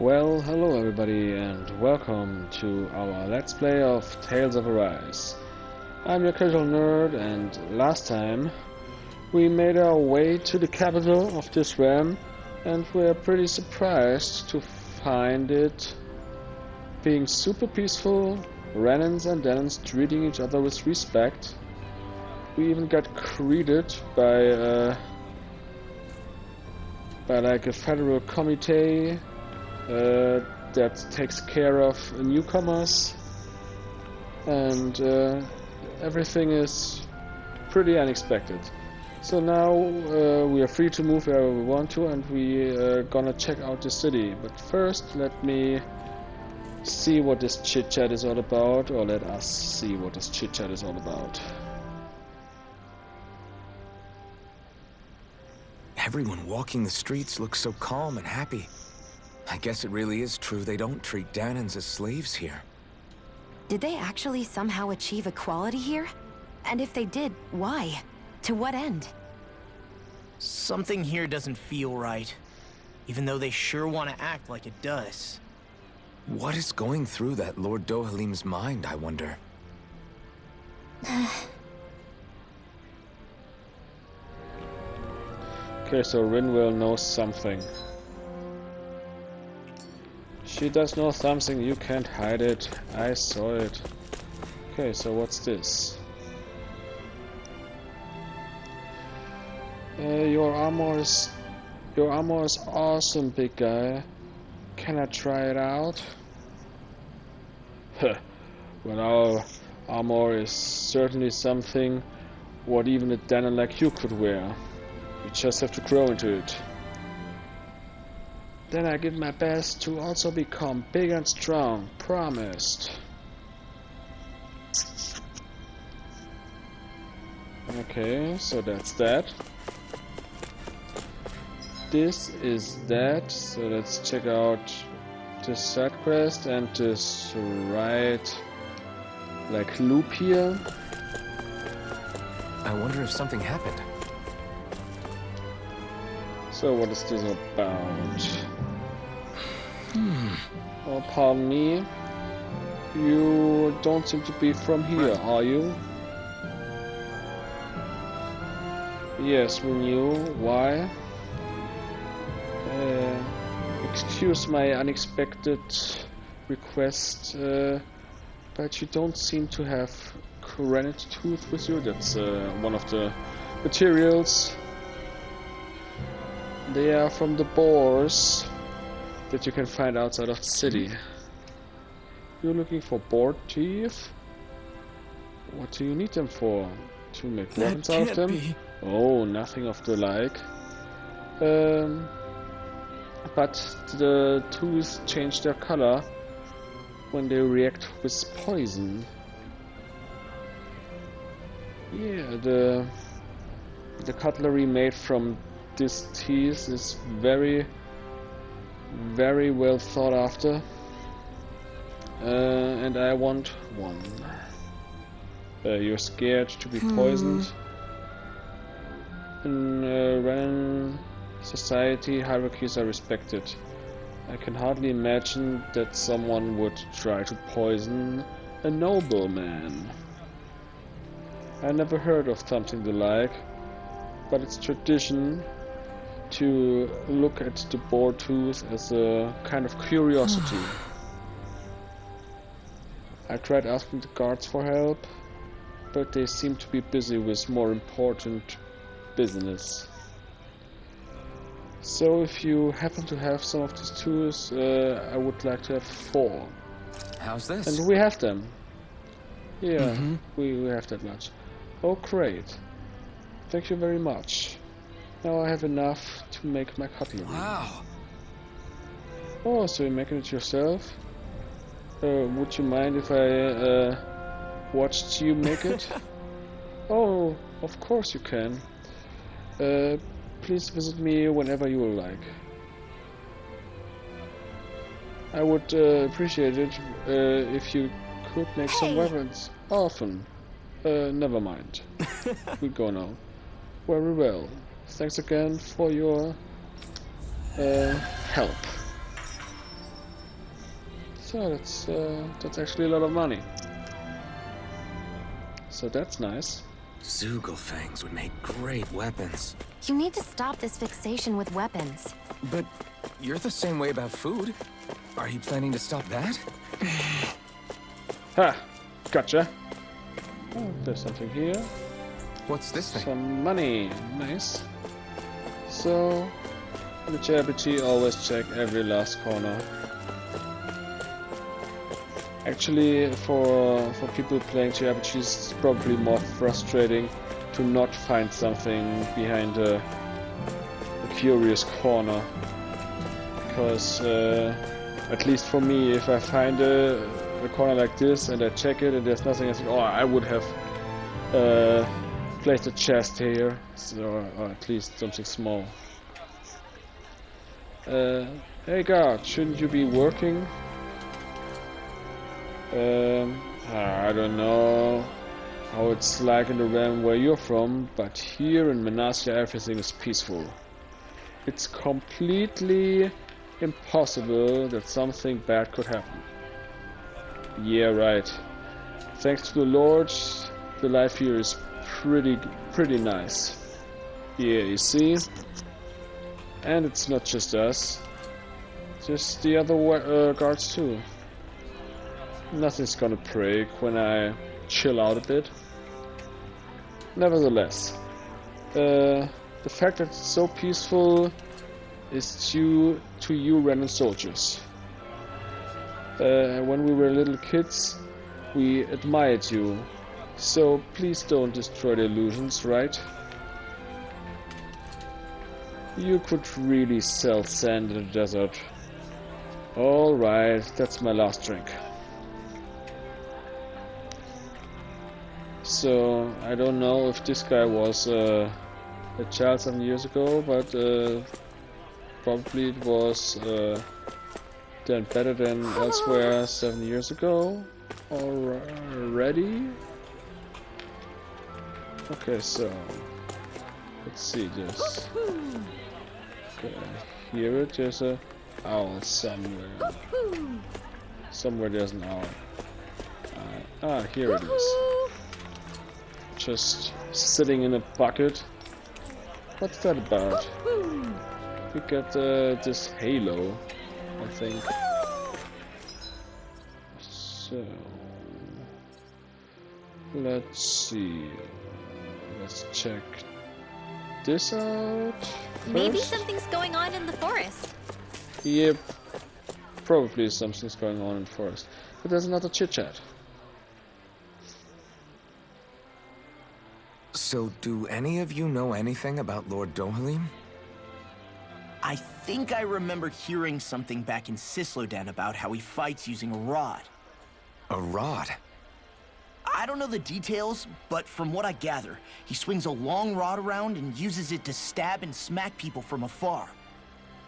Well, hello everybody and welcome to our Let's Play of Tales of Arise. I'm your casual nerd, and last time we made our way to the capital of this realm, and we're pretty surprised to find it being super peaceful, Renans and Denons treating each other with respect. We even got greeted by like a federal committee that takes care of newcomers, and everything is pretty unexpected. So now we are free to move wherever we want to, and we are gonna check out the city. But first, let me see what this chit-chat is all about, or let us see what this chit-chat is all about. Everyone walking the streets looks so calm and happy. I guess it really is true they don't treat Danans as slaves here. Did they actually somehow achieve equality here? And if they did, why? To what end? Something here doesn't feel right, even though they sure want to act like it does. What is going through that Lord Dohalim's mind, I wonder? Okay, so Rinwell knows something. She does know something, you can't hide it. I saw it. Okay, so what's this? Your armor is awesome, big guy. Can I try it out? Well, our armor is certainly something what even a Danon like you could wear. You just have to grow into it. Then I give my best to also become big and strong, promised. Okay, so that's that. This is that, so let's check out this side quest and this right, like, loop here. I wonder if something happened. So what is this about? Oh, pardon me. You don't seem to be from here, are you? Yes, we knew. Why? Excuse my unexpected request, but you don't seem to have granite tooth with you. That's one of the materials. They are from the boars that you can find outside of the city. You're looking for boar teeth? What do you need them for? To make weapons out of them? Oh, nothing of the like. But the tools change their color when they react with poison. Yeah, the cutlery made from this teeth is very well thought after, and I want one. You're scared to be poisoned. In Renan society, hierarchies are respected. I can hardly imagine that someone would try to poison a nobleman. I never heard of something the like, but it's tradition to look at the boar tooth as a kind of curiosity. I tried asking the guards for help, but they seem to be busy with more important business. So if you happen to have some of these tools, I would like to have 4. How's this? And we have them. Yeah, we have that much. Oh, great. Thank you very much. Now I have enough to make my cutlery. Wow. Oh, so you're making it yourself? Would you mind if I watched you make it? Oh, of course you can. Please visit me whenever you will like. I would appreciate it if you could make some weapons often. Never mind. We go now. Very well. Thanks again for your help. So that's actually a lot of money. So that's nice. Zoogle fangs would make great weapons. You need to stop this fixation with weapons. But you're the same way about food. Are you planning to stop that? Ha! Gotcha. Oh, there's something here. What's this thing? Some money. Nice. So, the JRPG always check every last corner. Actually, for people playing JRPGs, it's probably more frustrating to not find something behind a curious corner. Because, at least for me, if I find a corner like this and I check it and there's nothing, I think, oh, I would have placed a chest here, so, or at least something small. Hey guard, shouldn't you be working? I don't know how it's like in the realm where you're from, but here in Menacia everything is peaceful. It's completely impossible that something bad could happen. Yeah, right. Thanks to the Lord, the life here is pretty nice. Yeah, you see? And it's not just us. Just the other guards too. Nothing's gonna break when I chill out a bit. Nevertheless, the fact that it's so peaceful is due to you random soldiers. When we were little kids, we admired you. So please don't destroy the illusions, right? You could really sell sand in the desert. Alright, that's my last drink. So, I don't know if this guy was a child 7 years ago, but probably it was then better than elsewhere 7 years ago already. Okay, so let's see this. Okay, here there's a owl somewhere. Somewhere there's an owl. Here it is. Just sitting in a bucket. What's that about? We got this halo, I think. So let's see. Let's check this out first. Maybe something's going on in the forest. Yep, probably something's going on in the forest. But there's another chit chat. So, do any of you know anything about Lord Dohalim? I think I remember hearing something back in Sislodan about how he fights using a rod. A rod? I don't know the details, but from what I gather, he swings a long rod around and uses it to stab and smack people from afar.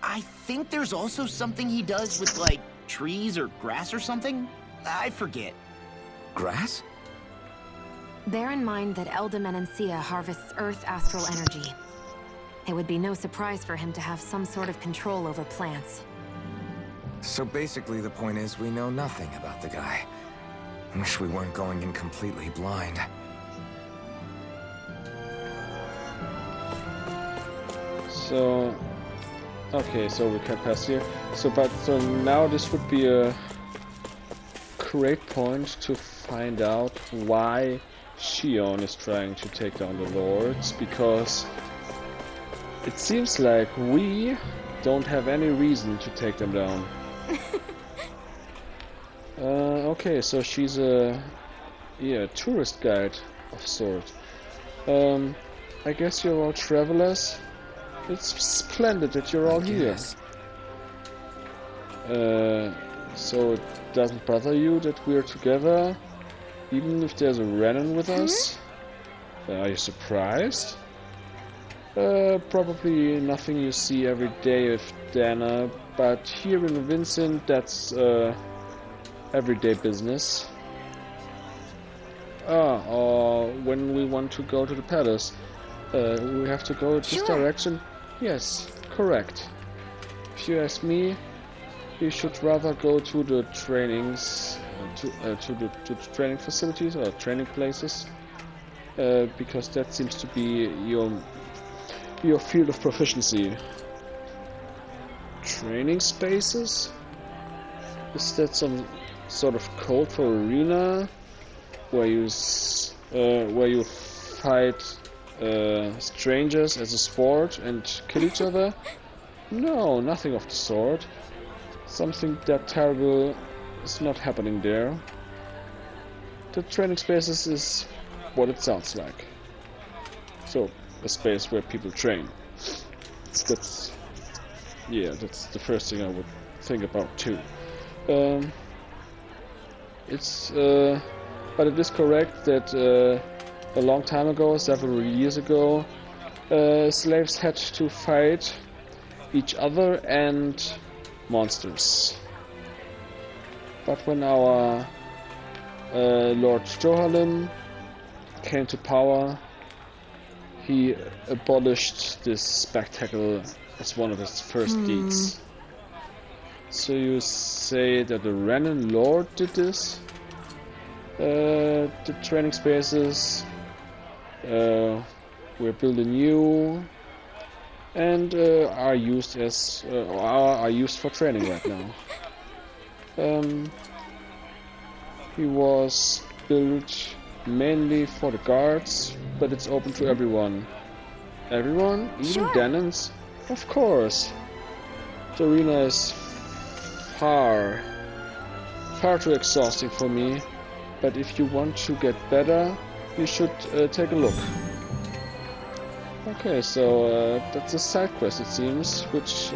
I think there's also something he does with, like, trees or grass or something? I forget. Grass? Bear in mind that Elda Menancia harvests Earth astral energy. It would be no surprise for him to have some sort of control over plants. So basically the point is we know nothing about the guy. Wish we weren't going in completely blind. So, okay, so we can pass here. So now this would be a great point to find out why Shion is trying to take down the Lords, because it seems like we don't have any reason to take them down. Okay, so she's a tourist guide of sort. I guess you're all travelers. It's splendid that you're all here. So it doesn't bother you that we're together, even if there's a Renan with us? Are you surprised? Probably nothing you see every day with Dana, but here in Viscint, that's everyday business. Or when we want to go to the palace, we have to go this direction. Yes, correct. If you ask me, we should rather go to the trainings, to the training facilities or training places, because that seems to be your field of proficiency. Training spaces? Is that some sort of code for arena where you fight strangers as a sport and kill each other? No, nothing of the sort. Something that terrible is not happening there. The training spaces is what it sounds like. So, a space where people train. That's the first thing I would think about too. But it is correct that a long time ago, several years ago, slaves had to fight each other and monsters. But when our Lord Johalim came to power, he abolished this spectacle as one of his first deeds. So you say that the Renan Lord did this? The training spaces were built anew and are used for training right now. He was built mainly for the guards, but it's open to everyone. Everyone? Even Danans? Of course. The arena is far too exhausting for me, but if you want to get better, you should take a look. Okay, so that's a side quest, it seems, which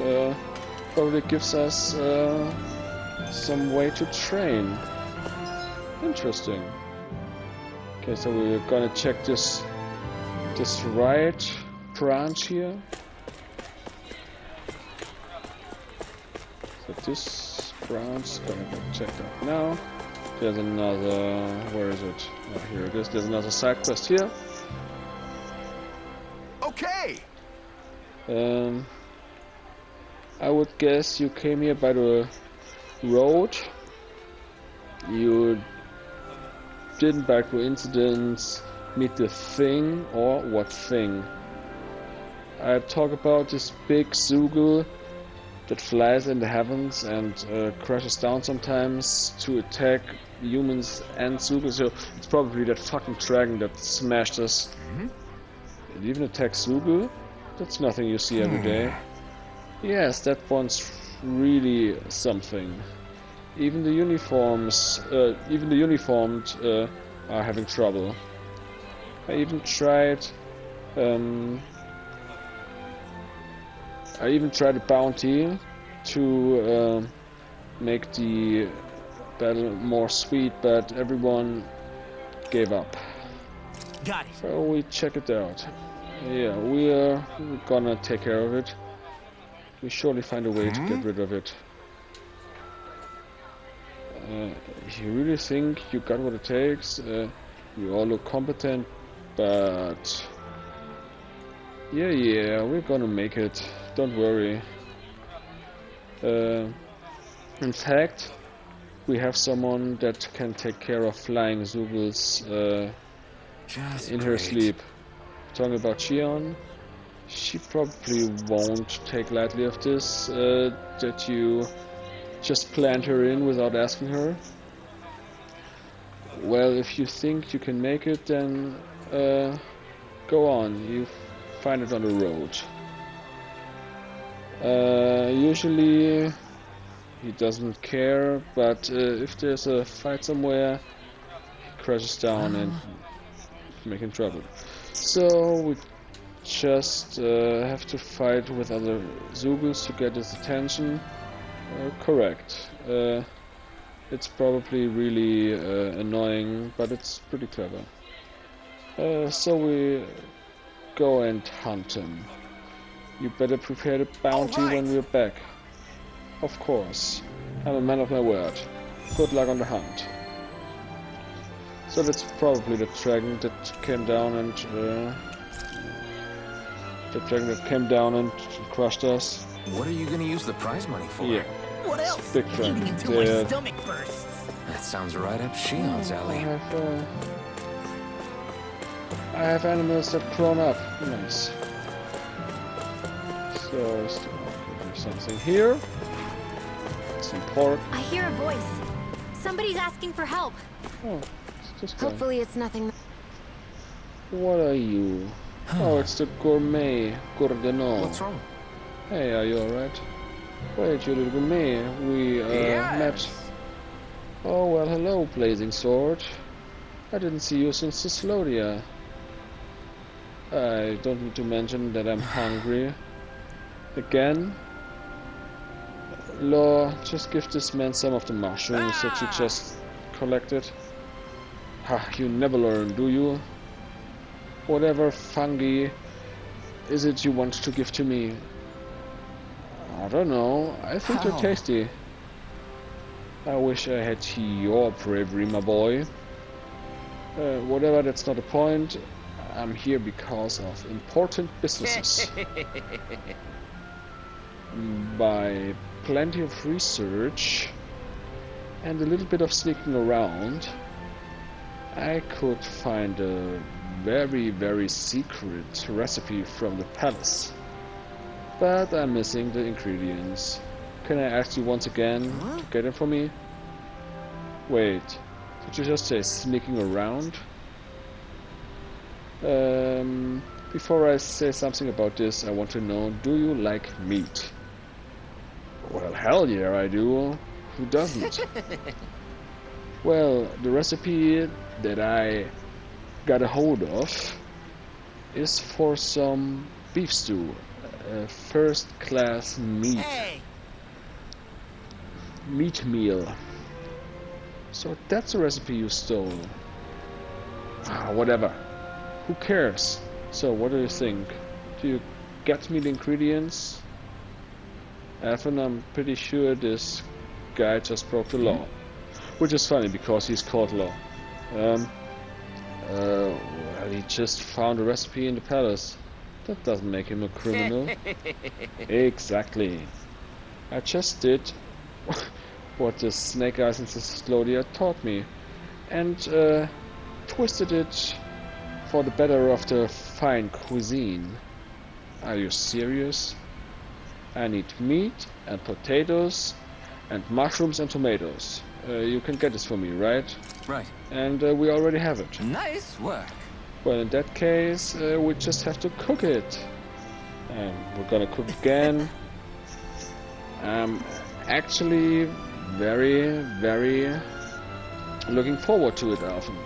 probably gives us some way to train. Interesting. Okay, so we're gonna check this right branch here. So this branch, gonna go check that now. There's another, where is it? Oh, here it is. There's another side quest here. Okay. I would guess you came here by the road. You didn't by coincidence meet the thing, or what thing? I talk about this big Zoogle that flies in the heavens and crashes down sometimes to attack humans and Zoogle. So it's probably that fucking dragon that smashed us. It even attacks Zoogle? That's nothing you see every day. Yes, that one's really something. Even the uniformed are having trouble. I even tried a bounty to make the battle more sweet, but everyone gave up. Got it. So we check it out. Yeah, we're gonna take care of it. We surely find a way to get rid of it. You really think you got what it takes? You all look competent, but yeah, we're gonna make it. Don't worry. In fact, we have someone that can take care of flying Zoogles in her sleep. Talking about Shion, she probably won't take lightly of this, that you just planned her in without asking her. Well, if you think you can make it, then go on, you find it on the road. Usually he doesn't care, but if there's a fight somewhere, he crashes down and making trouble. So we just have to fight with other Zoogles to get his attention. Correct. It's probably really annoying, but it's pretty clever. So we go and hunt him. You better prepare the bounty when we're back. Of course. I'm a man of my word. Good luck on the hunt. So that's probably the dragon that came down and crushed us. What are you gonna use the prize money for? Yeah. What else? Big Eating friend. until my Dead. stomach bursts. That sounds right up Shion's alley. I have animals that grown up. Nice. So, there's something here. Some pork. I hear a voice. Somebody's asking for help. Oh, it's this guy. Hopefully it's nothing. What are you? Oh, it's the gourmet. Gourdano. What's wrong? Hey, are you alright? Wait, you little gourmet. We, met. Oh, well, hello, Blazing Sword. I didn't see you since the Slodia. I don't need to mention that I'm hungry. Again? Law, just give this man some of the mushrooms that you just collected. Ha, you never learn, do you? Whatever fungi is it you want to give to me? I don't know. I think they're tasty. I wish I had your bravery, my boy. Whatever, that's not the point. I'm here because of important businesses. By plenty of research and a little bit of sneaking around, I could find a very, very secret recipe from the palace. But I'm missing the ingredients. Can I ask you once again to get them for me? Wait, did you just say sneaking around? Before I say something about this, I want to know, do you like meat? Well, hell yeah, I do. Who doesn't? Well, the recipe that I got a hold of is for some beef stew. First-class meat. Hey. Meat meal. So that's a recipe you stole. Ah, whatever. Who cares? So, what do you think? Do you get me the ingredients? Evan, I'm pretty sure this guy just broke the law. Which is funny, because he's called Law. Well, he just found a recipe in the palace. That doesn't make him a criminal. Exactly. I just did what the Snake Eyes and Slodia taught me. And, twisted it for the better of the fine cuisine. Are you serious? I need meat and potatoes and mushrooms and tomatoes. You can get this for me, right? Right. And we already have it. Nice work. Well, in that case, we just have to cook it. And we're gonna cook again. I'm actually very, very looking forward to it, Alvin.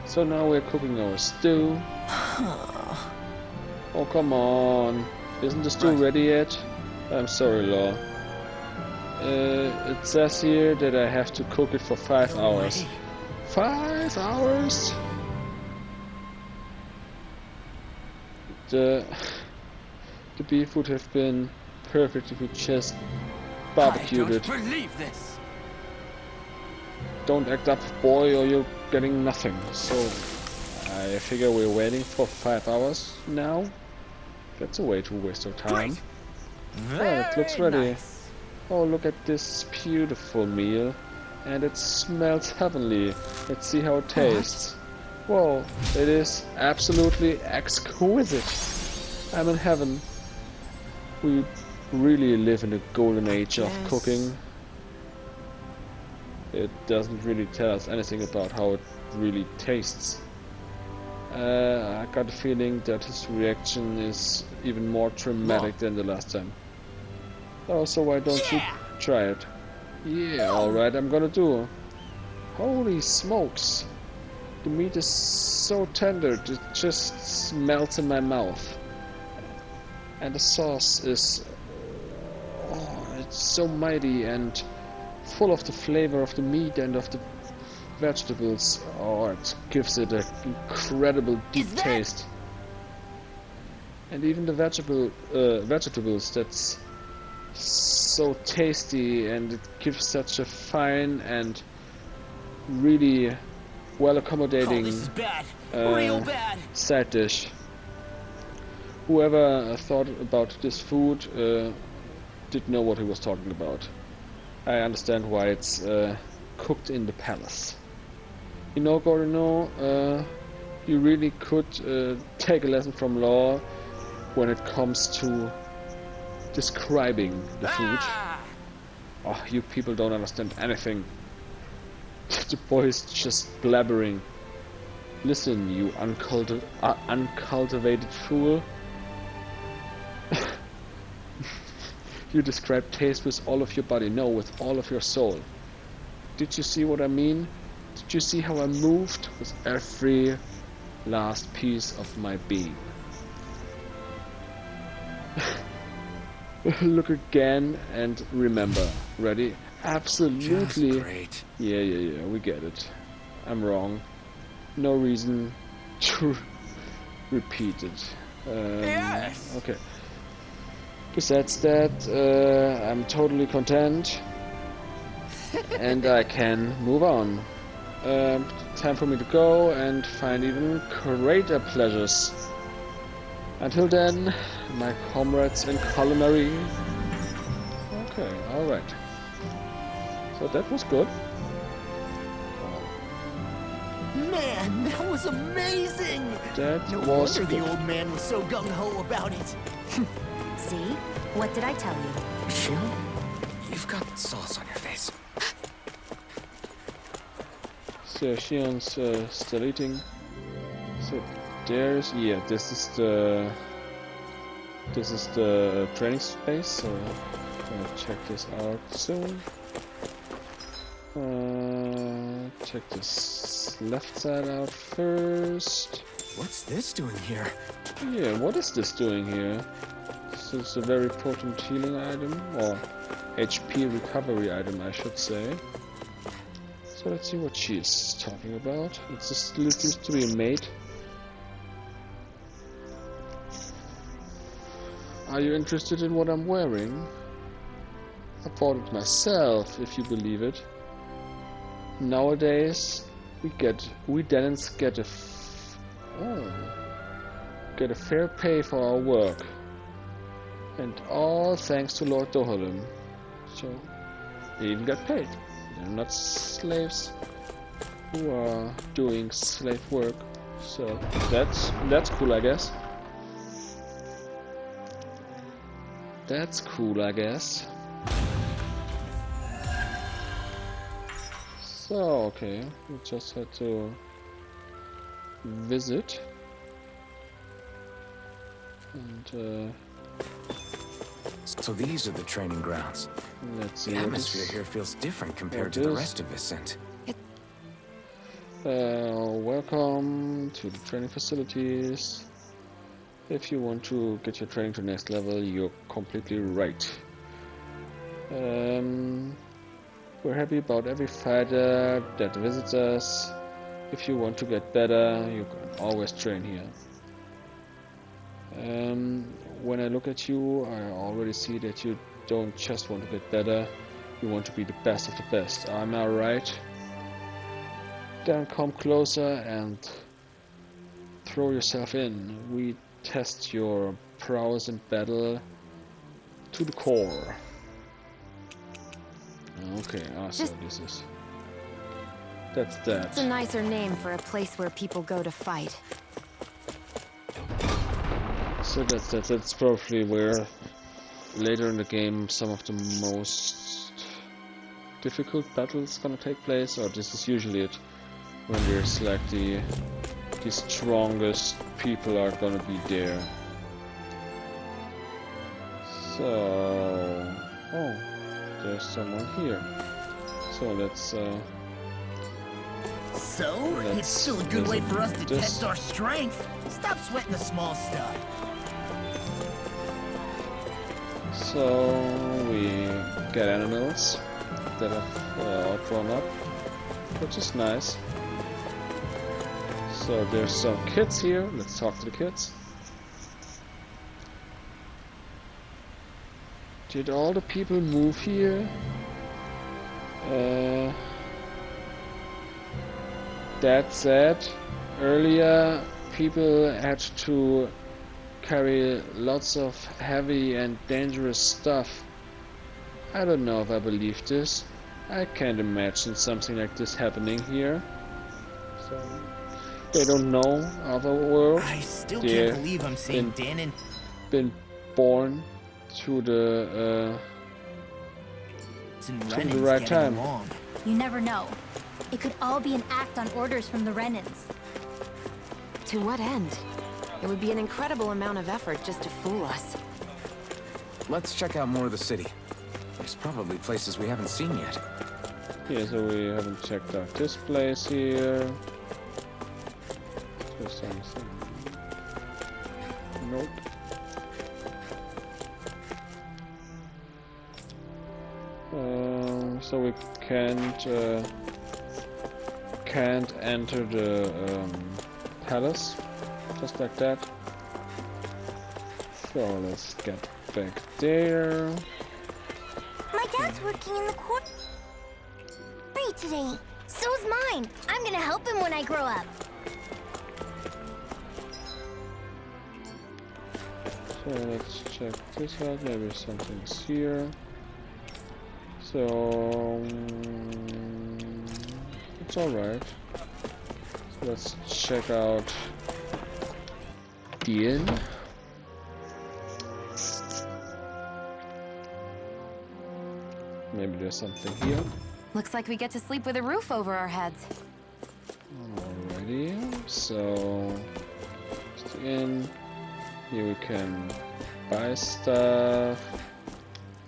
So now we're cooking our stew. Oh, come on. Isn't the stew ready yet? I'm sorry, Law. It says here that I have to cook it for 5 hours. 5 hours? The beef would have been perfect if we just barbecued it. I don't believe this. Don't act up, boy, or you're getting nothing. So, I figure we're waiting for 5 hours now. That's a way to waste our time. Very it looks ready. nice. Oh, look at this beautiful meal. And it smells heavenly. Let's see how it tastes. Whoa, it is absolutely exquisite. I'm in heaven. We really live in the golden age of cooking. It doesn't really tell us anything about how it really tastes. I got a feeling that his reaction is even more dramatic than the last time. Oh, so why don't you try it? Yeah, alright, I'm gonna do. Holy smokes! The meat is so tender, it just melts in my mouth. And the sauce is... oh, it's so mighty and full of the flavor of the meat and of the vegetables. Oh, it gives it an incredible deep taste. And even the vegetables, that's so tasty, and it gives such a fine and really well accommodating this is bad. Real bad. side dish. whoever thought about this food didn't know what he was talking about. I understand why it's cooked in the palace. You know, Gordino, you really could take a lesson from Law when it comes to describing the food. Oh, you people don't understand anything. The boy is just blabbering. Listen, you uncultivated fool. You describe taste with all of your body, no, with all of your soul. Did you see what I mean? Did you see how I moved with every last piece of my being? Look again and remember. Ready? Absolutely. Just great. Yeah, we get it. I'm wrong. No reason to repeat it. Yes! Okay. Besides that, I'm totally content. And I can move on. Time for me to go and find even greater pleasures. Until then, my comrades in culinary. Okay, alright. So that was good. Man, that was amazing! That No was wonder good. the old man was so gung-ho about it. See? What did I tell you? Shion, you've got sauce on your face. So Shion's still eating. So there's this is the training space. So I'll check this out soon. Check this left side out first. What's this doing here? Yeah, what is this doing here? So it's a very potent healing item, or HP recovery item, I should say. So let's see what she's talking about. It's just seems to be a mate. Are you interested in what I'm wearing? I bought it myself, if you believe it. Nowadays, we Denons get a fair pay for our work, and all thanks to Lord Dohalim. So they even get paid. They're not slaves who are doing slave work. So that's cool, I guess. That's cool, I guess. So, okay, we just had to visit. And, So these are the training grounds. let's see The what atmosphere is... here feels different compared to What the is- rest of Viscint. Welcome to the training facilities. If you want to get your training to the next level, you're completely right. We're happy about every fighter that visits us. If you want to get better, you can always train here. When I look at you, I already see that you don't just want to get better, you want to be the best of the best. Am I right? Then come closer and throw yourself in. We test your prowess in battle to the core. Okay, so this is... That's that. It's a nicer name for a place where people go to fight. So that's probably where later in the game some of the most difficult battles gonna take place, or this is usually it, when there's like the strongest people are gonna be there. So, oh, there's someone here. So let's So, Let's it's still a good way for us to this. test our strength. Stop sweating the small stuff. So we get animals that have all grown up, which is nice. So there's some kids here. Let's talk to the kids. Did all the people move here? That said, earlier people had to carry lots of heavy and dangerous stuff. I don't know if I believe this. I can't imagine something like this happening here. So they don't know of a world. I still They're can't believe I'm seeing been born to the right time. Along. You never know. It could all be an act on orders from the Renans. To what end? It would be an incredible amount of effort just to fool us. Let's check out more of the city. There's probably places we haven't seen yet. Yeah, so we haven't checked out this place here. There's something. Nope. So we can't enter the palace just like that. So let's get back there. My dad's working in the quarry today. So's mine. I'm gonna help him when I grow up. So let's check this out. Maybe something's here. So it's alright. So let's check out the inn. Maybe there's something here. Looks like we get to sleep with a roof over our heads. Alrighty, so it's the inn. Here we can buy stuff.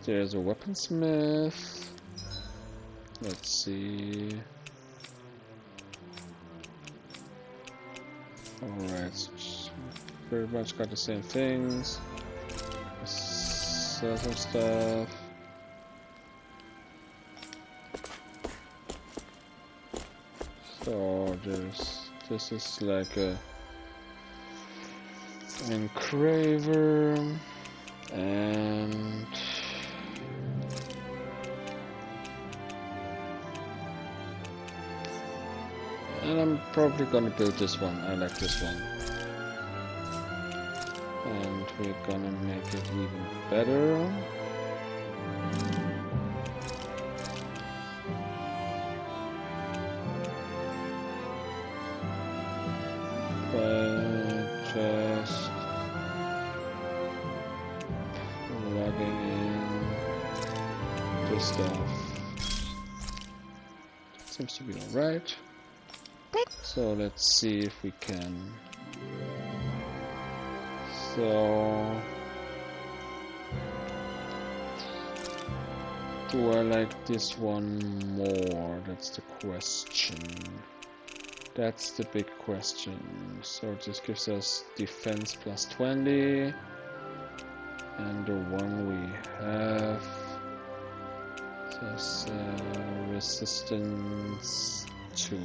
There's a weaponsmith. Let's see. Alright, so pretty much got the same things. Let's sell some stuff. So this is like a engraver, and I'm probably gonna build this one. I like this one, and we're gonna make it even better. Just logging in this stuff. Seems to be alright. So let's see if we can. So do I like this one more? That's the question. That's the big question. So this gives us defense plus 20, and the one we have says resistance to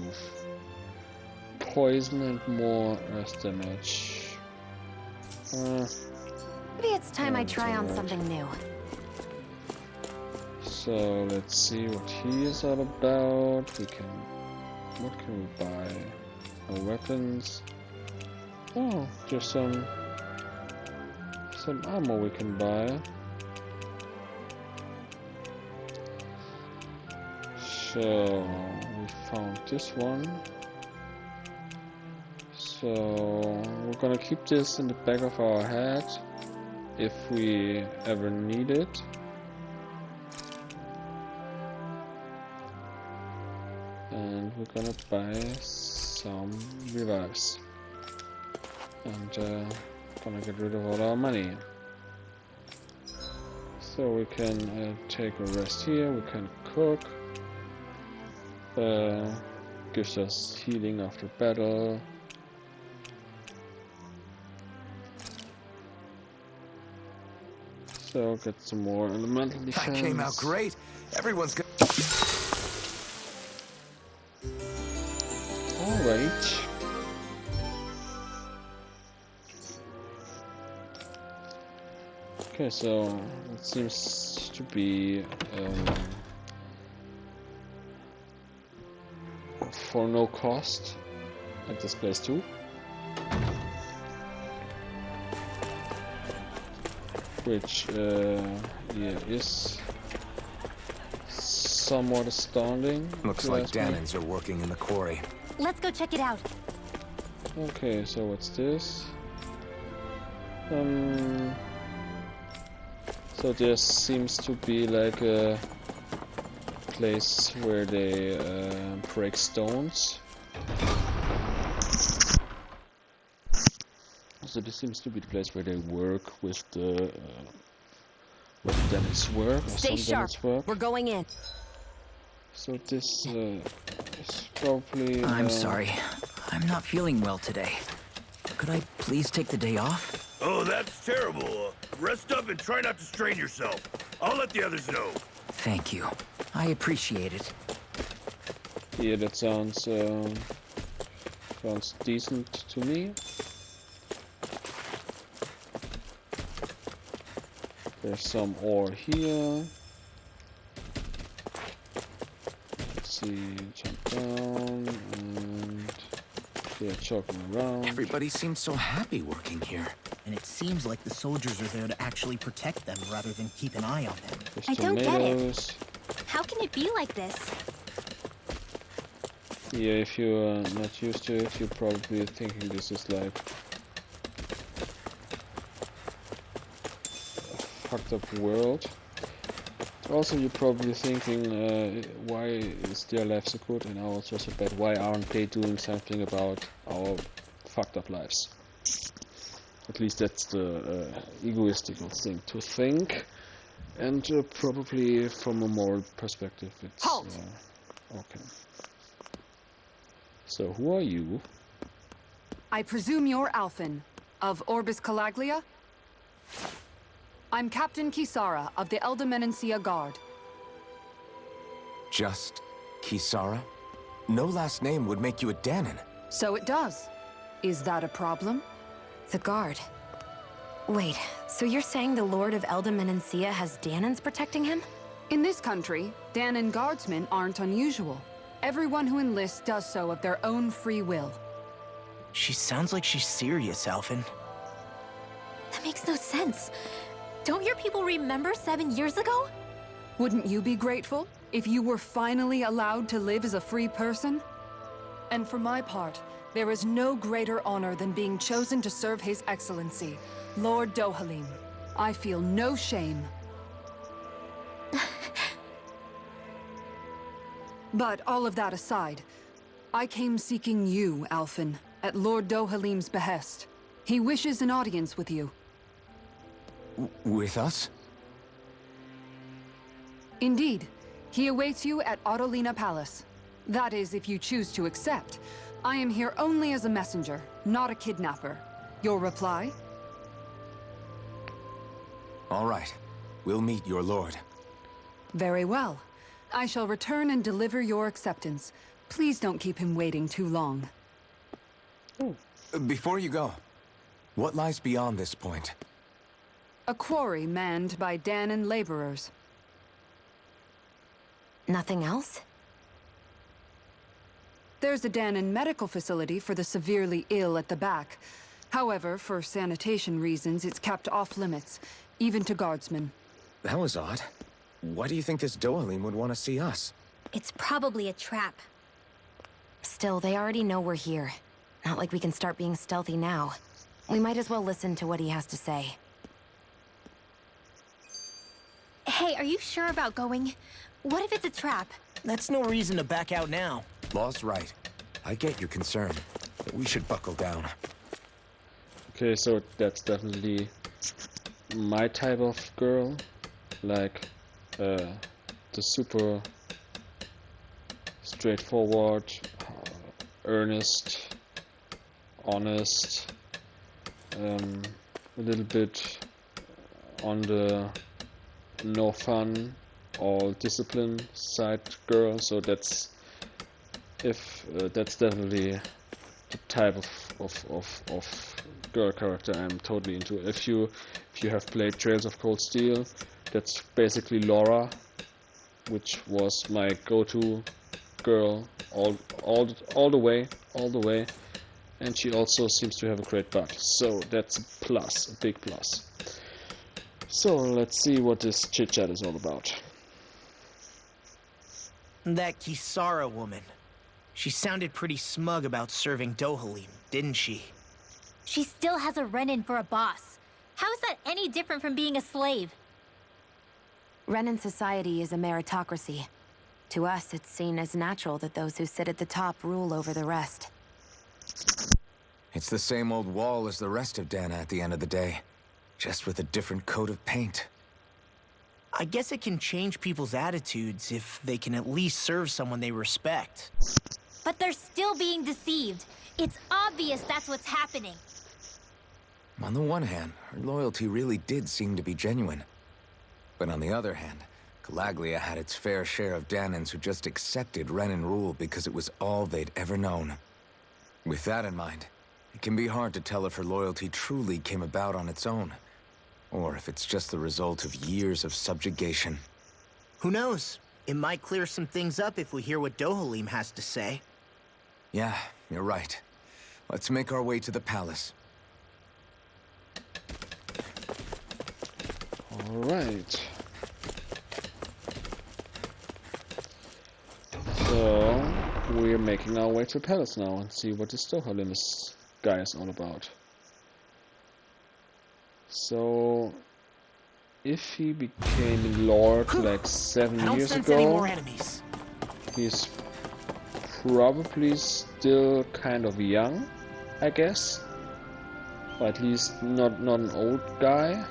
poison and more earth damage. Maybe it's time I try on something new. So let's see what he is all about. What can we buy? No weapons. Oh, there's some ammo we can buy. So we found this one. So we're gonna keep this in the back of our head if we ever need it. And we're gonna buy some revives, and gonna get rid of all our money. So we can take a rest here. We can cook. Gives us healing after battle. So get some more elemental defense. That came out great. Everyone's good. Alright. Okay, so it seems to be for no cost at this place too. which yeah, is somewhat astounding. Looks like Danans are working in the quarry. Let's go check it out. Okay, so what's this? So there seems to be like a place where they break stones. So this seems to be the place where they work with the Dennis work. Or Stay some sharp. Dennis work. We're going in. So this is probably. I'm sorry. I'm not feeling well today. Could I please take the day off? Oh, that's terrible. Rest up and try not to strain yourself. I'll let the others know. Thank you. I appreciate it. Yeah, that sounds decent to me. There's some ore here. Let's see, jump down, and they're jogging around. Everybody seems so happy working here. And it seems like the soldiers are there to actually protect them rather than keep an eye on them. There's I don't get it. tomatoes. How can it be like this? Yeah, if you're not used to it, you're probably thinking this is like a fucked up world. Also, you're probably thinking, why is their life so good and ours so bad? Why aren't they doing something about our fucked up lives? At least that's the egoistical thing to think. And probably from a moral perspective, it's Halt! okay. So, who are you? I presume you're Alphen, of Orbis Calaglia? I'm Captain Kisara of the Eldemenencia Guard. Just Kisara? No last name would make you a Danan. So it does. Is that a problem? The guard. Wait, so you're saying the Lord of Eldemenencia has Danans protecting him? In this country, Danan guardsmen aren't unusual. Everyone who enlists does so of their own free will. She sounds like she's serious, Alphen. That makes no sense. Don't your people remember 7 years ago? Wouldn't you be grateful if you were finally allowed to live as a free person? And for my part, there is no greater honor than being chosen to serve His Excellency, Lord Dohalim. I feel no shame. But all of that aside, I came seeking you, Alphen, at Lord Dohalim's behest. He wishes an audience with you. With us? Indeed. He awaits you at Autolina Palace. That is, if you choose to accept. I am here only as a messenger, not a kidnapper. Your reply? All right. We'll meet your lord. Very well. I shall return and deliver your acceptance. Please don't keep him waiting too long. Before you go, what lies beyond this point? A quarry manned by Danan laborers. Nothing else? There's a Danan medical facility for the severely ill at the back. However, for sanitation reasons, it's kept off limits, even to guardsmen. That was odd. Why do you think this Dohalim would want to see us? It's probably a trap. Still, they already know we're here. Not like we can start being stealthy now. We might as well listen to what he has to say. Hey, are you sure about going? What if it's a trap? That's no reason to back out now. Law's right. I get your concern, but we should buckle down. Okay, so that's definitely my type of girl. Like, the super straightforward, earnest, honest, a little bit on the no fun, all discipline side girl. So that's that's definitely the type of girl character I'm totally into. If you have played Trails of Cold Steel, that's basically Laura, which was my go-to girl all the way, and she also seems to have a great butt. So that's a plus, a big plus. So let's see what this chit chat is all about. That Kisara woman. She sounded pretty smug about serving Dohalim, didn't she? She still has a Renin for a boss. How is that any different from being a slave? Renin society is a meritocracy. To us, it's seen as natural that those who sit at the top rule over the rest. It's the same old wall as the rest of Dana at the end of the day, just with a different coat of paint. I guess it can change people's attitudes if they can at least serve someone they respect. But they're still being deceived. It's obvious that's what's happening. On the one hand, her loyalty really did seem to be genuine. But on the other hand, Calaglia had its fair share of Danans who just accepted Renin rule because it was all they'd ever known. With that in mind, it can be hard to tell if her loyalty truly came about on its own, or if it's just the result of years of subjugation. Who knows? It might clear some things up if we hear what Dohalim has to say. Yeah, you're right. Let's make our way to the palace. Alright. So, we're making our way to the palace now and see what this Dohalim guy is all about. So, if he became Lord like 7 years sense any more ago, enemies. he's probably still kind of young, I guess. Or at least not an old guy.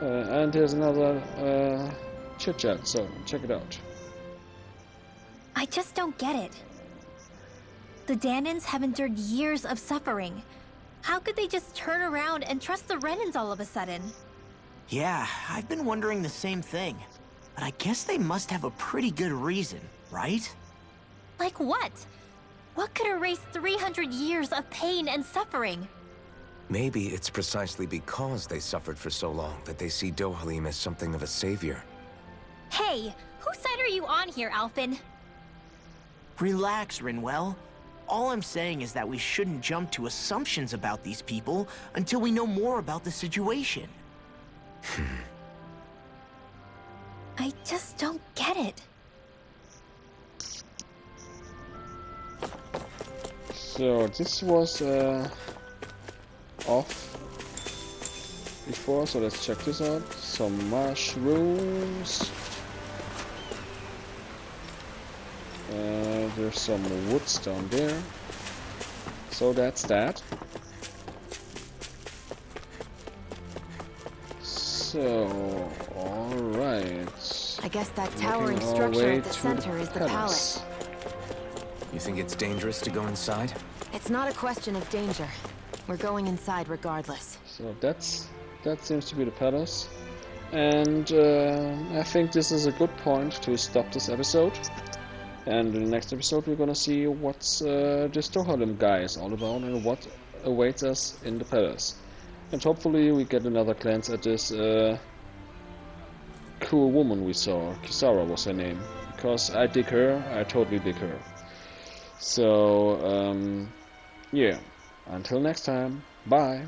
And here's another chit chat, so check it out. I just don't get it. The Danans have endured years of suffering. How could they just turn around and trust the Renins all of a sudden? Yeah, I've been wondering the same thing. But I guess they must have a pretty good reason, right? Like what? What could erase 300 years of pain and suffering? Maybe it's precisely because they suffered for so long that they see Dohalim as something of a savior. Hey, whose side are you on here, Alphen? Relax, Rinwell. All I'm saying is that we shouldn't jump to assumptions about these people until we know more about the situation. I just don't get it. So this was off before, so let's check this out. Some mushrooms. There's some woods down there. So that's that. So, alright. I guess that towering structure at the center is the palace. You think it's dangerous to go inside? It's not a question of danger. We're going inside regardless. So that seems to be the palace. And I think this is a good point to stop this episode. And in the next episode we're gonna see what's this Dohalim guy is all about and what awaits us in the palace. And hopefully we get another glance at this cool woman we saw. Kisara was her name. Because I dig her, I totally dig her. So, yeah. Until next time, bye.